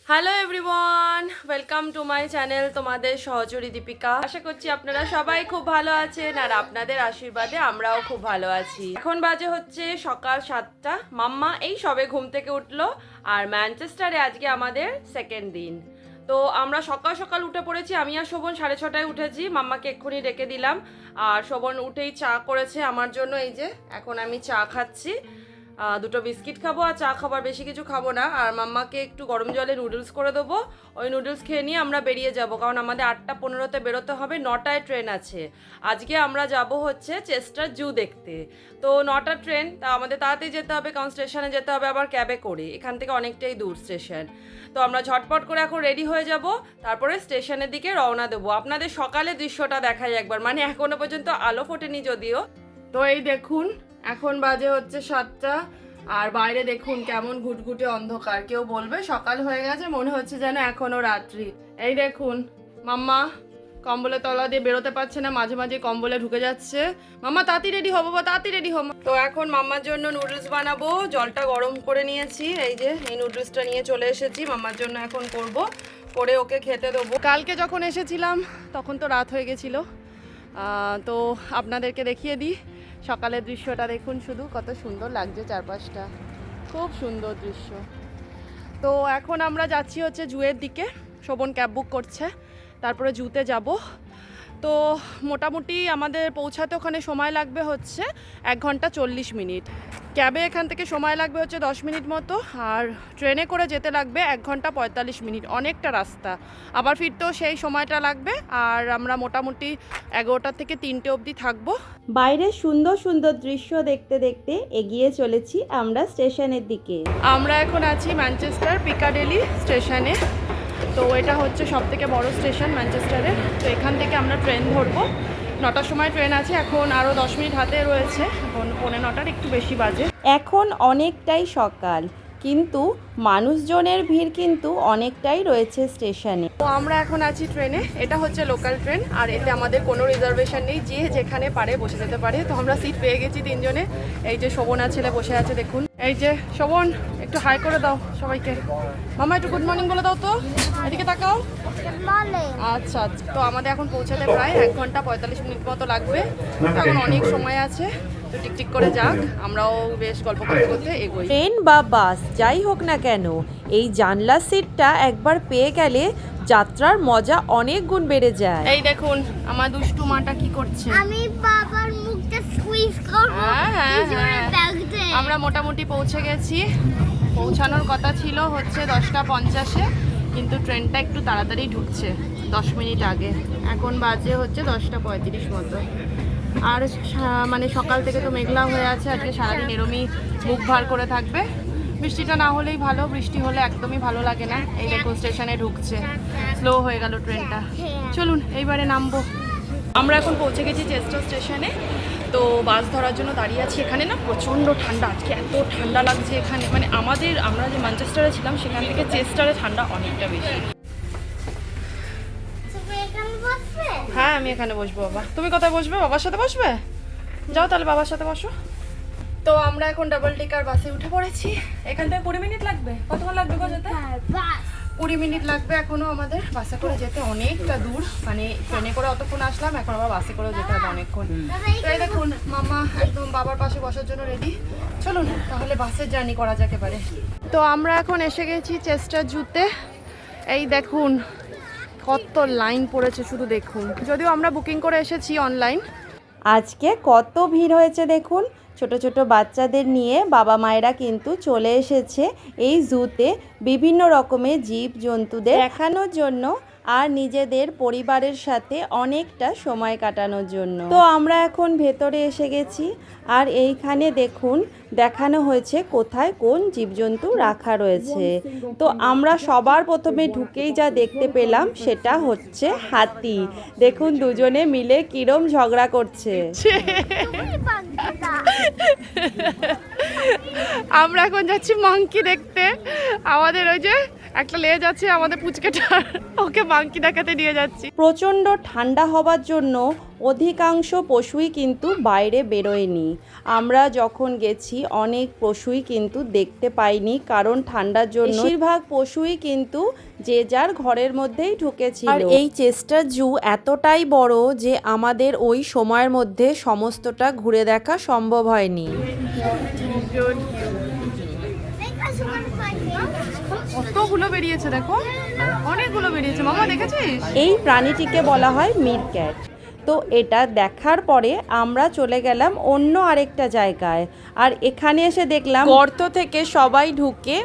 Hello everyone, welcome to my channel তোমাদের সহচরী দীপিকা। আশা করছি আপনারা সবাই খুব ভালো আছেন আর আপনাদের আশীর্বাদে আমরাও খুব ভালো আছি। এখন বাজে হচ্ছে সকাল 7টা। মাম্মা এই সবে ঘুম থেকে উঠলো আর ম্যানচেস্টারে আজকে আমাদের সেকেন্ড দিন। তো আমরা সকাল সকাল উঠে পড়েছি। আমি আর শোভন 6:30টায় উঠেছি। মাম্মাকে এক্ষুনি ডেকে দিলাম আর শোভন উঠেই চা করেছে আমার জন্য। এই যে এখন আমি চা খাচ্ছি, দুটো বিস্কিট খাবো আর চা খাবার, বেশি কিছু খাবো না। আর মাম্মাকে একটু গরম জলে নুডলস করে দেবো, ওই নুডলস খেয়ে নিয়ে আমরা বেরিয়ে যাব, কারণ আমাদের 8:15-তে বেরোতে হবে, 9টায় ট্রেন আছে। আজকে আমরা যাব হচ্ছে চেস্টার জু দেখতে। তো 9টার ট্রেন, তা আমাদের তাড়াতাড়ি যেতে হবে, কারণ স্টেশনে যেতে হবে আবার ক্যাবে করে, এখান থেকে অনেকটাই দূর স্টেশন। তো আমরা ঝটপট করে এখন রেডি হয়ে যাব, তারপরে স্টেশনের দিকে রওনা দেবো। আপনাদের সকালের দৃশ্যটা দেখাই একবার, মানে এখনো পর্যন্ত আলো ফোটেনি যদিও। তো এই দেখুন, এখন বাজে হচ্ছে 7টা আর বাইরে দেখুন কেমন ঘুটঘুটে অন্ধকার। কেউ বলবে সকাল হয়ে গেছে, মনে হচ্ছে যেন এখনো রাত্রি। এই দেখুন মাম্মা কম্বলের তলা দিয়ে বেরোতে পারছে না, মাঝে মাঝে কম্বলে ঢুকে যাচ্ছে। মাম্মা তাড়াতাড়ি রেডি হবো বা তাড়াতাড়ি রেডি হবো। তো এখন মাম্মার জন্য নুডলস বানাবো, জলটা গরম করে নিয়েছি। এই যে এই নুডলসটা নিয়ে চলে এসেছি, মাম্মার জন্য এখন করব, করে ওকে খেতে দেবো। কালকে যখন এসেছিলাম তখন তো রাত হয়ে গেছিলো। তো আপনাদেরকে দেখিয়ে দিই সকালের দৃশ্যটা। দেখুন শুধু কত সুন্দর লাগছে চারপাশটা, খুব সুন্দর দৃশ্য। তো এখন আমরা যাচ্ছি হচ্ছে জুয়ের দিকে, শোভন ক্যাব বুক করছে, তারপরে জুতে যাব। তো মোটামুটি আমাদের পৌঁছাতে ওখানে সময় লাগবে হচ্ছে 1 ঘন্টা 40 মিনিট। ক্যাবে এখান থেকে সময় লাগবে হচ্ছে 10 মিনিট মতো, আর ট্রেনে করে যেতে লাগবে 1 ঘন্টা 45 মিনিট, অনেকটা রাস্তা। আবার ফিরতেও সেই সময়টা লাগবে। আর আমরা মোটামুটি 11টা থেকে 3টে অবধি থাকবো। বাইরে সুন্দর সুন্দর দৃশ্য দেখতে দেখতে এগিয়ে চলেছি আমরা স্টেশনের দিকে। আমরা এখন আছি ম্যানচেস্টার পিকাডেলি স্টেশনে। তো এটা হচ্ছে সবথেকে বড় স্টেশন ম্যানচেস্টারে। তো এখান থেকে আমরা ট্রেন ধরবো, 9টার সময় ট্রেন আছে, এখন আরও 10 মিনিট হাতে রয়েছে, এখন 9:45 একটু বেশি বাজে। এখন অনেকটাই সকাল, কিন্তু মানুষজনের ভিড় কিন্তু অনেকটাই রয়েছে স্টেশনে। তো আমরা এখন আছি ট্রেনে, এটা হচ্ছে লোকাল ট্রেন আর এতে আমাদের কোনো রিজার্ভেশন নেই, যে যেখানে পারে বসে যেতে পারে। তো আমরা সিট পেয়ে গেছি 3জনে। এই যে শোভন আর ছেলে বসে আছে দেখুন। এই যে শোভন, একটু হাই করে দাও সবাইকে। মামা একটু গুড মর্নিং বলে দাও তো, এদিকে তাকাও। আচ্ছা আচ্ছা। তো আমাদের এখন পৌঁছাতে প্রায় 1 ঘন্টা 45 মিনিট মতো লাগবে, এখন অনেক সময় আছে। তো টিকটিক করে যাক, আমরাও বেশ গল্প করতে করতে এগোই। ট্রেন বা বাস যাই হোক না কেন, এই জানলার সিটটা একবার পেয়ে গেলে যাত্রার মজা অনেক গুণ বেড়ে যায়। এই দেখুন আমার দুষ্টু মাটা কি করছে। আমি বাবার মুখটা স্কুইজ করব। আমরা মোটামুটি পৌঁছে গেছি। পৌঁছানোর কথা ছিল হচ্ছে 10:50-এ, কিন্তু ট্রেনটা একটু তাড়াতাড়ি ঢুকছে 10 মিনিট আগে। এখন বাজে হচ্ছে 10:35 মতো। আর মানে সকাল থেকে তো মেঘলা হয়ে আছে, আজকে সারাদিন এরমই মুখ ভার করে থাকবে। বৃষ্টিটা না হলেই ভালো, বৃষ্টি হলে একদমই ভালো লাগে না। এই দেখুন স্টেশনে ঢুকছে, স্লো হয়ে গেল ট্রেনটা। চলুন এইবারে নামবো। আমরা এখন পৌঁছে গেছি চেস্টার স্টেশনে। তো বাস ধরার জন্য দাঁড়িয়ে আছি। এখানে না প্রচণ্ড ঠান্ডা, আজকে এত ঠান্ডা লাগছে এখানে, মানে আমরা যে ম্যানচেস্টারে ছিলাম সেখান থেকে চেস্টারে ঠান্ডা অনেকটা বেশি। হ্যাঁ আমি এখানে বসবো। বাবা তুমি কোথায় বসবে? বাবার সাথে বসবে? যাও তাহলে বাবার সাথে বসো। তো আমরা এখন ডাবল টেকার বাসে উঠে পড়েছি। এখান থেকে 20 মিনিট লাগবে। কতক্ষণ লাগবে গো যেতে? 20 মিনিট লাগবে এখনো আমাদের। বাসে করে যেতে অনেকটা দূর, মানে ট্রেনে করে অতক্ষণ আসলাম, এখন আবার বাসে করেও যেতে হবে অনেকক্ষণ। তো এই দেখুন মামা একদম বাবার পাশে বসার জন্য রেডি। চলুন তাহলে বাসের জার্নি করা যাকে পারে। তো আমরা এখন এসে গেছি চেস্টার জুতে। এই দেখুন কত লাইন পড়েছে শুধু দেখুন, যদিও আমরা বুকিং করে এসেছি অনলাইন। আজকে কত ভিড় হয়েছে দেখুন। ছোট ছোট বাচ্চাদের নিয়ে বাবা মায়েরা কিন্তু চলে এসেছে এই জুতে বিভিন্ন রকমের জীবজন্তুদের দেখানোর জন্য আর নিজেদের পরিবারের সাথে অনেকটা সময় কাটানোর জন্য। তো আমরা এখন ভেতরে এসে গেছি আর এইখানে দেখুন দেখানো হয়েছে কোথায় কোন জীবজন্তু রাখা রয়েছে। তো আমরা সবার প্রথমে ঢুকেই যা দেখতে পেলাম সেটা হচ্ছে হাতি। দেখুন দুজনে মিলে কিরম ঝগড়া করছে। আমরা এখন যাচ্ছি মাংকি দেখতে। আমাদের ওই যে একটা লেজ আছে আমাদের পুচকেটা, ওকে মাংকি দেখাতে নিয়ে যাচ্ছি। প্রচণ্ড ঠান্ডা হবার জন্য অধিকাংশ পশুই কিন্তু বাইরে বেরোয়নি। আমরা যখন গেছি অনেক পশুই কিন্তু দেখতে পাইনি, কারণ ঠান্ডার জন্য বেশিরভাগ পশুই কিন্তু যে যার ঘরের মধ্যেই ঢুকেছিল। আর এই চেস্টার জু এতটাই বড় যে আমাদের ওই সময়ের মধ্যে সমস্তটা ঘুরে দেখা সম্ভব হয়নি। কতগুলো বেরিয়েছে দেখো, অনেকগুলো বেরিয়েছে মামা, দেখেছিস? এই প্রাণীটিকে বলা হয় মিরক্যাট। তো এটা দেখার পরে আমরা চলে গেলাম অন্য আরেকটা জায়গায়, আর এখানে এসে দেখলাম গর্ত থেকে সবাই ঢুকে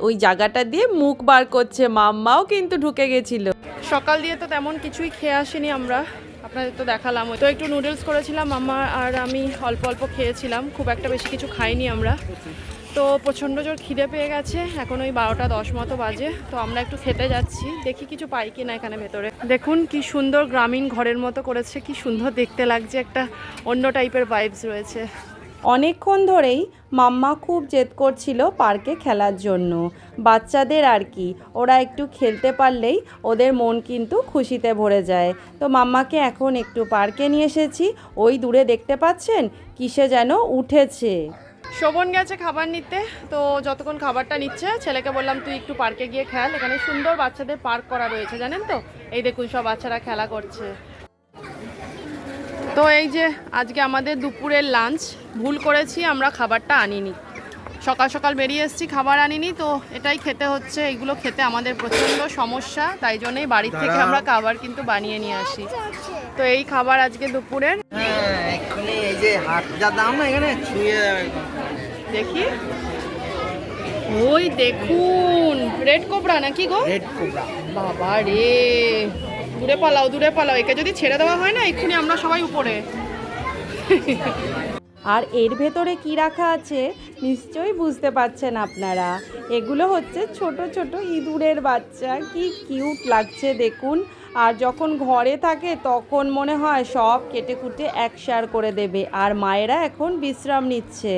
ওই জায়গাটা দিয়ে মুখ বার করছে। মাম্মাও কিন্তু ঢুকে গেছিল। সকাল দিয়ে তো তেমন কিছুই খেয়ে আসিনি আমরা, আপনাদের তো দেখালাম। তো একটু নুডলস করেছিলাম মামা আর আমি, অল্প অল্প খেয়েছিলাম, খুব একটা বেশি কিছু খাইনি আমরা। তো প্রচণ্ড জোর খিদে পেয়ে গেছে, এখন ওই 12টা 10 মতো বাজে। তো আমরা একটু খেতে যাচ্ছি, দেখি কিছু পাই কি না এখানে ভেতরে। দেখুন কি সুন্দর গ্রামীণ ঘরের মতো করেছে, কি সুন্দর দেখতে লাগছে, একটা অন্য টাইপের ভাইবস রয়েছে। অনেকক্ষণ ধরেই মাম্মা খুব জেদ করছিল পার্কে খেলার জন্য। বাচ্চাদের আর কি, ওরা একটু খেলতে পারলেই ওদের মন কিন্তু খুশিতে ভরে যায়। তো মাম্মাকে এখন একটু পার্কে নিয়ে এসেছি। ওই দূরে দেখতে পাচ্ছেন কিসে যেন উঠেছে। শোভন গেছে খাবার নিতে, তো যতক্ষণ খাবারটা নিচ্ছে ছেলেকে বললাম তুই একটু পার্কে গিয়ে খেল, এখানে সুন্দর বাচ্চাদের পার্ক করা রয়েছে জানেন তো। এই দেখুন সব বাচ্চারা খেলা করছে। তো এই যে আজকে আমাদের দুপুরের লাঞ্চ, ভুল করেছি আমরা খাবারটা আনিনি, সকাল সকাল বেরিয়ে এসেছি, খাবার আনিনি। তো এটাই খেতে হচ্ছে, এইগুলো খেতে আমাদের প্রচণ্ড সমস্যা, তাই জন্যই বাড়ির থেকে আমরা খাবার কিন্তু বানিয়ে নিয়ে আসি। তো এই খাবার আজকে দুপুরের। এই যে হাট যা দাম না এখানে ছুঁয়ে দেখি, ওই দেখুন রেড কোবরা নাকি গো? Red cobra. বাবা রে, দূরে পালাও দূরে পালাও, একে যদি ছেড়ে দেওয়া হয় না এক্ষুনি আমরা সবাই উপরে। আর এর ভেতরে কি রাখা আছে নিশ্চয়ই বুঝতে পারছেন আপনারা। এগুলো হচ্ছে ছোট ছোট ইঁদুরের বাচ্চা, কি কিউট লাগছে দেখুন। আর যখন ঘরে থাকে তখন মনে হয় সব কেটে কুটে একসার করে দেবে। আর মায়েরা এখন বিশ্রাম নিচ্ছে।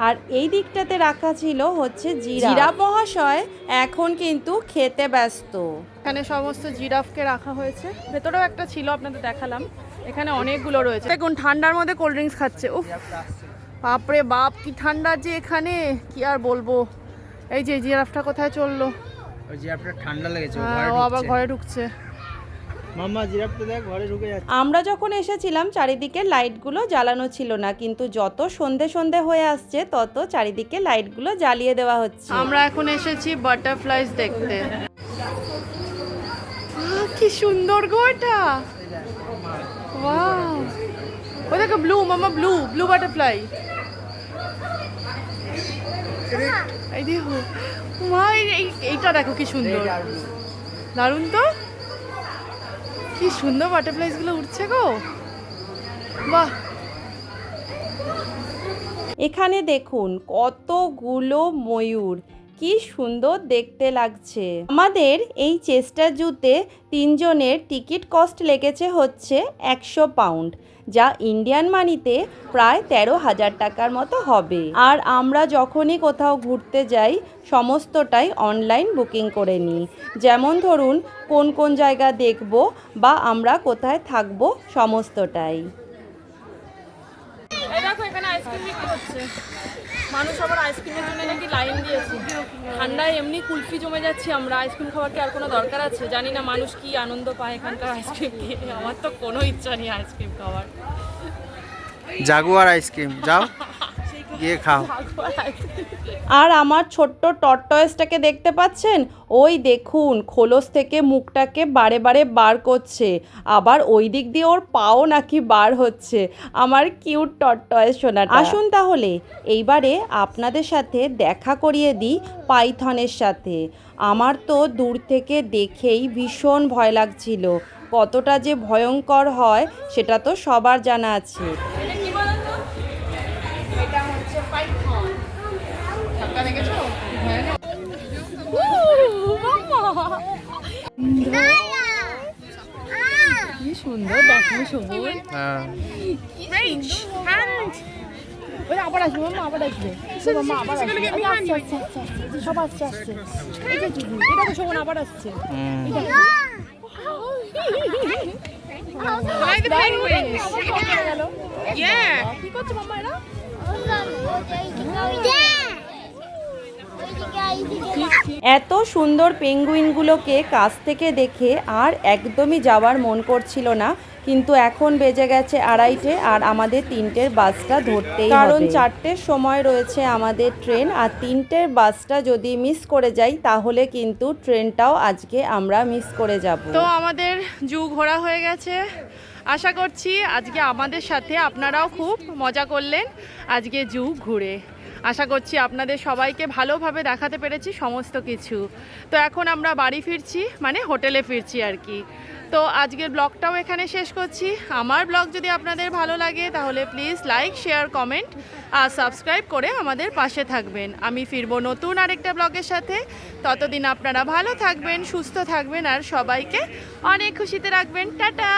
আর এই দিকটাতে রাখা ছিল হচ্ছে জিরাফ মহাশয়, এখন কিন্তু খেতে ব্যস্ত। এখানে সমস্ত জিরাফকে রাখা হয়েছে, ভেতরেও একটা ছিল আপনাদের দেখালাম, এখানে অনেকগুলো রয়েছে। দেখুন ঠান্ডার মধ্যে কোল্ড ড্রিঙ্কস খাচ্ছে। উফ বাপরে বাপ, কি ঠান্ডা যে এখানে, কি আর বলবো। এই যে জিরাফটা কোথায় চললো? ওই জিরাফটা ঠান্ডা লেগেছে, ও আবার ঘরে ঢুকছে। মাম্মা জিরাফটা দেখ ঘরে ঢুকে যাচ্ছে। আমরা যখন এসেছিলাম চারিদিকে লাইটগুলো জ্বালানো ছিল না, কিন্তু যত সন্ধে সন্ধে হয়ে আসছে তত চারিদিকে লাইটগুলো জ্বালিয়ে দেওয়া হচ্ছে। আমরা এখন এসেছি বাটারফ্লাইজ দেখতে। কি সুন্দর গো এটা, ওয়াও। ওই দেখো ব্লু, মামা ব্লু ব্লু বাটারফ্লাই। এই দেখো মা, এইটা দেখো কি সুন্দর, দারুণ তো, কি সুন্দর বাটারফ্লাইজ গুলো উঠছে গো, বাহ। এখানে দেখুন কতগুলো ময়ূর, কি সুন্দর দেখতে লাগছে। আমাদের এই চেস্টার জুতে 3 জনের টিকিট কস্ট লেগেছে হচ্ছে 100 পাউন্ড, যা ইন্ডিয়ান মানিতে প্রায় 13,000 টাকার মতো হবে। আর আমরা যখনই কোথাও ঘুরতে যাই সমস্তটাই অনলাইন বুকিং করে নিই, যেমন ধরুন কোন কোন জায়গা দেখব বা আমরা কোথায় থাকবো সমস্তটাই। এই দেখো এখানে আইসক্রিম বিক্রি হচ্ছে, মানুষ আবার আইসক্রিমের জন্য নাকি লাইন দিয়েছে। ঠান্ডায় এমনি কুলফি জমে যাচ্ছি আমরা, আইসক্রিম খাওয়ার কি আর কোনো দরকার আছে? জানি না মানুষ কি আনন্দ পায় এখানকার আইসক্রিম খেয়ে, আমার তো কোনো ইচ্ছা নেই আইসক্রিম খাওয়ার। জাগুয়ার আইসক্রিম যাও গিয়ে খাও। আর আমার ছোট্ট টর্টয়েসটাকে দেখতে পাচ্ছেন, ওই দেখুন খোলস থেকে মুখটাকে বারে বারে বার করছে, আবার ওই দিক দিয়ে ওর পাও নাকি বার হচ্ছে। আমার কিউট টর্টয়েস সোনাটা। আসুন তাহলে এইবারে আপনাদের সাথে দেখা করিয়ে দিই পাইথনের সাথে। আমার তো দূর থেকে দেখেই ভীষণ ভয় লাগছিল, কতটা যে ভয়ঙ্কর হয় সেটা তো সবার জানা আছে। এটা হচ্ছে পাইথন, ধাক্কা দেখেছো? কি সুন্দর দেখো সবুজ। হ্যাঁ রেঞ্জ হ্যান্ড ওই আবার আসবে মাম্মা, আবার আসবে মাম্মা, আবার আসবে। আচ্ছা, আচ্ছা, আচ্ছা, আচ্ছা, সব আসছে আসছে। এটা কি? এটা তো শোভন আবার আসছে। এটা কি? Like the penguins. আবার চলে গেল। Yeah. কি করছে মাম্মা এরা? এত সুন্দর পেঙ্গুইনগুলোকে কাছ থেকে দেখে আর একদমই যাওয়ার মন করছিল না, কিন্তু এখন বেজে গেছে 2:30 আর আমাদের 3টের বাসটা ধরতেই হবে, কারণ 4টের সময় রয়েছে আমাদের ট্রেন, আর 3টের বাসটা যদি মিস করে যাই তাহলে কিন্তু ট্রেনটাও আজকে আমরা মিস করে যাব। তো আমাদের জু ঘোরা হয়ে গেছে। আশা করছি আজকে আমাদের সাথে আপনারাও খুব মজা করলেন আজকে জু ঘুরে। আশা করছি আপনাদের সবাইকে ভালোভাবে দেখাতে পেরেছি সমস্ত কিছু। তো এখন আমরা বাড়ি ফিরছি, মানে হোটেলে ফিরছি আর কি। তো আজকের ব্লগটাও এখানে শেষ করছি। আমার ব্লগ যদি আপনাদের ভালো লাগে তাহলে প্লিজ লাইক, শেয়ার, কমেন্ট আর সাবস্ক্রাইব করে আমাদের পাশে থাকবেন। আমি ফিরবো নতুন আরেকটা ব্লগের সাথে। ততদিন আপনারা ভালো থাকবেন, সুস্থ থাকবেন আর সবাইকে অনেক খুশিতে রাখবেন। টাটা।